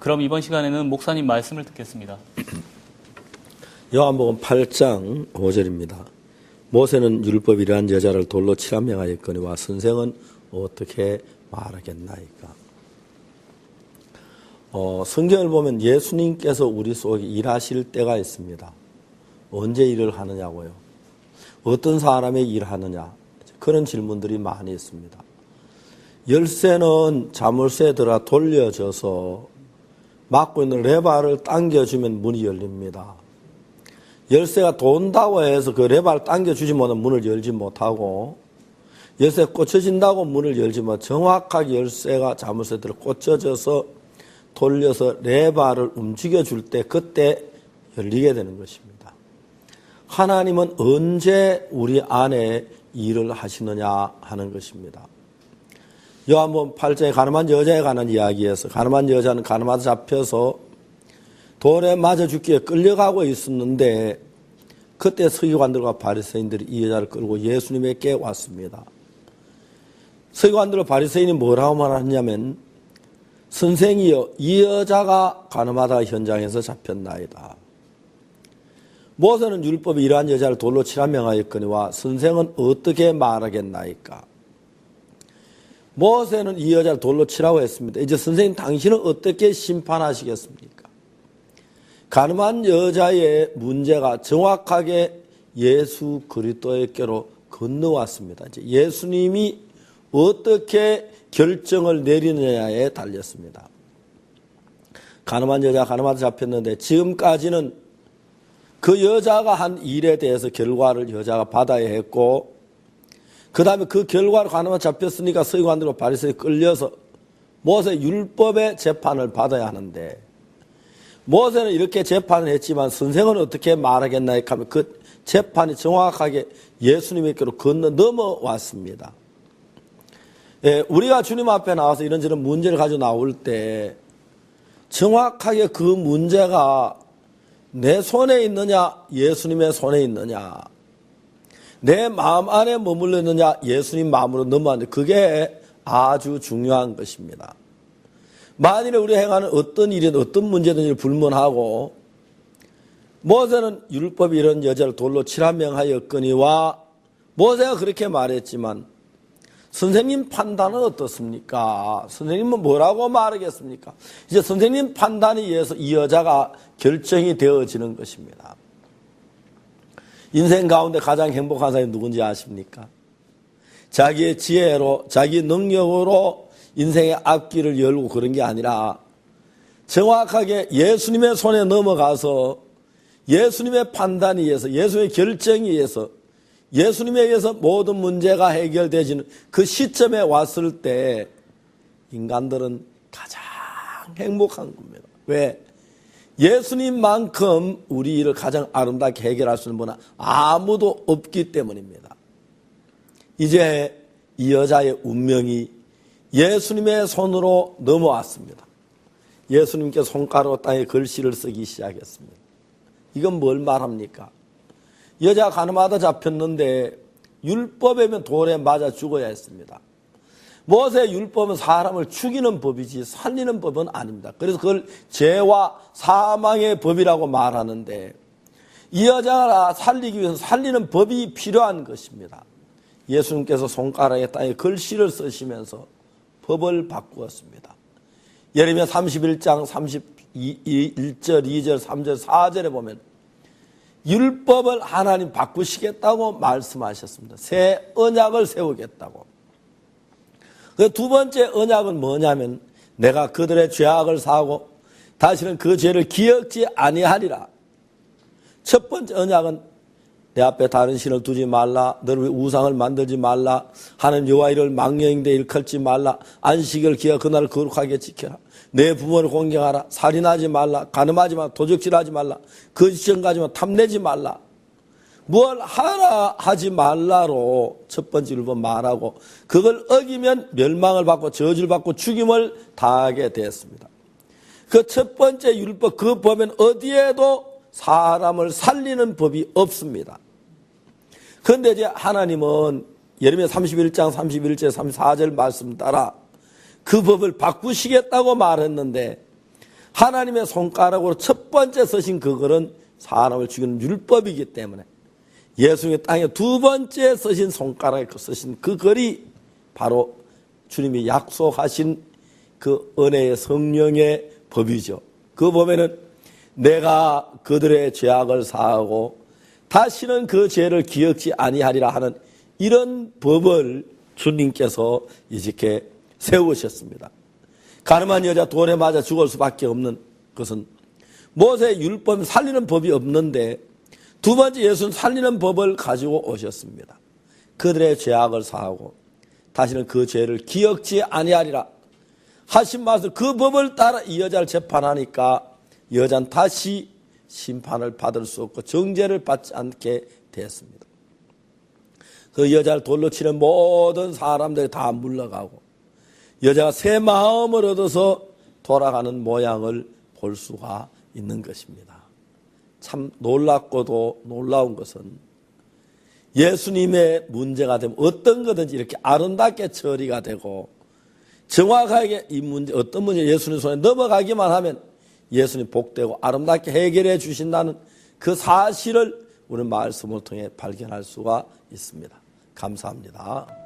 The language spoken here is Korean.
그럼 이번 시간에는 목사님 말씀을 듣겠습니다. 요한복음 8장 5절입니다. 모세는 율법이란 여자를 돌로 치라 명하였거니와 선생은 어떻게 말하겠나이까. 성경을 보면 예수님께서 우리 속에 일하실 때가 있습니다. 언제 일을 하느냐고요? 어떤 사람의 일을 하느냐? 그런 질문들이 많이 있습니다. 열쇠는 자물쇠에 들어가 돌려져서 막고 있는 레바를 당겨주면 문이 열립니다. 열쇠가 돈다고 해서 그 레바를 당겨주지 못하면 문을 열지 못하고, 열쇠가 꽂혀진다고 문을 열지 못, 정확하게 열쇠가 자물쇠에 들어 꽂혀져서 돌려서 레바를 움직여줄 때 그때 열리게 되는 것입니다. 하나님은 언제 우리 안에 일을 하시느냐 하는 것입니다. 요한복음 8장에 가늠한 여자에 관한 이야기에서 가늠한 여자는 가늠하다 잡혀서 돌에 맞아 죽기에 끌려가고 있었는데 그때 서기관들과 바리새인들이 이 여자를 끌고 예수님에게 왔습니다. 서기관들과 바리새인이 뭐라고 말하냐면, 선생이여, 이 여자가 가늠하다 현장에서 잡혔나이다. 모세는 율법이 이러한 여자를 돌로 치라 명하였거니와 선생은 어떻게 말하겠나이까. 모세는 이 여자를 돌로 치라고 했습니다. 이제 선생님, 당신은 어떻게 심판하시겠습니까? 가늠한 여자의 문제가 정확하게 예수 그리스도에게로 건너왔습니다. 이제 예수님이 어떻게 결정을 내리느냐에 달렸습니다. 가늠한 여자가 가늠하다 잡혔는데 지금까지는 그 여자가 한 일에 대해서 결과를 여자가 받아야 했고, 그 다음에 그 결과로 가늠하다 잡혔으니까 서기관들과 바리새인이 끌려서 모세 율법의 재판을 받아야 하는데, 모세는 이렇게 재판을 했지만 선생은 어떻게 말하겠나 하면 그 재판이 정확하게 예수님에게로 건너 넘어왔습니다. 우리가 주님 앞에 나와서 이런저런 문제를 가지고 나올 때 정확하게 그 문제가 내 손에 있느냐 예수님의 손에 있느냐, 내 마음 안에 머물러 있느냐 예수님 마음으로 넘어왔는데 그게 아주 중요한 것입니다. 만일에 우리가 행하는 어떤 일이든 어떤 문제든지 불문하고, 모세는 율법이 이런 여자를 돌로 치라 명하였거니와 모세가 그렇게 말했지만 선생님 판단은 어떻습니까? 선생님은 뭐라고 말하겠습니까? 이제 선생님 판단에 의해서 이 여자가 결정이 되어지는 것입니다. 인생 가운데 가장 행복한 사람이 누군지 아십니까? 자기의 지혜로, 자기 능력으로 인생의 앞길을 열고 그런 게 아니라 정확하게 예수님의 손에 넘어가서 예수님의 판단에 의해서, 예수님의 결정에 의해서, 예수님에 의해서 모든 문제가 해결되지는 그 시점에 왔을 때 인간들은 가장 행복한 겁니다. 왜? 예수님만큼 우리 일을 가장 아름답게 해결할 수 있는 분은 아무도 없기 때문입니다. 이제 이 여자의 운명이 예수님의 손으로 넘어왔습니다. 예수님께 손가락으로 땅에 글씨를 쓰기 시작했습니다. 이건 뭘 말합니까? 여자가 가늠하다 잡혔는데 율법에면 돌에 맞아 죽어야 했습니다. 모세의 율법은 사람을 죽이는 법이지 살리는 법은 아닙니다. 그래서 그걸 죄와 사망의 법이라고 말하는데, 이 여자가 살리기 위해서 살리는 법이 필요한 것입니다. 예수님께서 손가락에 땅에 글씨를 쓰시면서 법을 바꾸었습니다. 예레미야 31장 31절, 2절, 3절, 4절에 보면 율법을 하나님 바꾸시겠다고 말씀하셨습니다. 새 언약을 세우겠다고. 그 두 번째 언약은 뭐냐면, 내가 그들의 죄악을 사하고 다시는 그 죄를 기억지 아니하리라. 첫 번째 언약은 내 앞에 다른 신을 두지 말라, 너를 위해 우상을 만들지 말라, 하나님 여호와 이름을 망령되이 일컬지 말라, 안식을 기하 그날을 거룩하게 지켜라, 내 부모를 공경하라, 살인하지 말라, 간음하지 말라, 도적질하지 말라, 거짓 가지 말라, 탐내지 말라. 뭘 하라 하지 말라로 첫 번째 율법 말하고, 그걸 어기면 멸망을 받고 저주를 받고 죽임을 당하게 되었습니다. 그 첫 번째 율법, 그 법엔 어디에도 사람을 살리는 법이 없습니다. 그런데 이제 하나님은 예레미야 31장 31절 34절 말씀 따라 그 법을 바꾸시겠다고 말했는데, 하나님의 손가락으로 첫 번째 쓰신 그 글은 사람을 죽이는 율법이기 때문에 예수님의 땅에 두 번째 쓰신 손가락에 쓰신 그 글이 바로 주님이 약속하신 그 은혜의 성령의 법이죠. 그 보면은 내가 그들의 죄악을 사하고 다시는 그 죄를 기억지 아니하리라 하는 이런 법을 주님께서 이렇게 세우셨습니다. 가늠한 여자 돌에 맞아 죽을 수밖에 없는 것은 모세의 율법 살리는 법이 없는데 두 번째 예수는 살리는 법을 가지고 오셨습니다. 그들의 죄악을 사하고 다시는 그 죄를 기억지 아니하리라 하신 말씀, 그 법을 따라 이 여자를 재판하니까 여자는 다시 심판을 받을 수 없고 정죄를 받지 않게 되었습니다. 그 여자를 돌로 치는 모든 사람들이 다 물러가고 여자가 새 마음을 얻어서 돌아가는 모양을 볼 수가 있는 것입니다. 참 놀랍고도 놀라운 것은 예수님의 문제가 되면 어떤 거든지 이렇게 아름답게 처리가 되고 정확하게 이 문제, 어떤 문제 예수님 손에 넘어가기만 하면 예수님 복되고 아름답게 해결해 주신다는 그 사실을 우리 말씀을 통해 발견할 수가 있습니다. 감사합니다.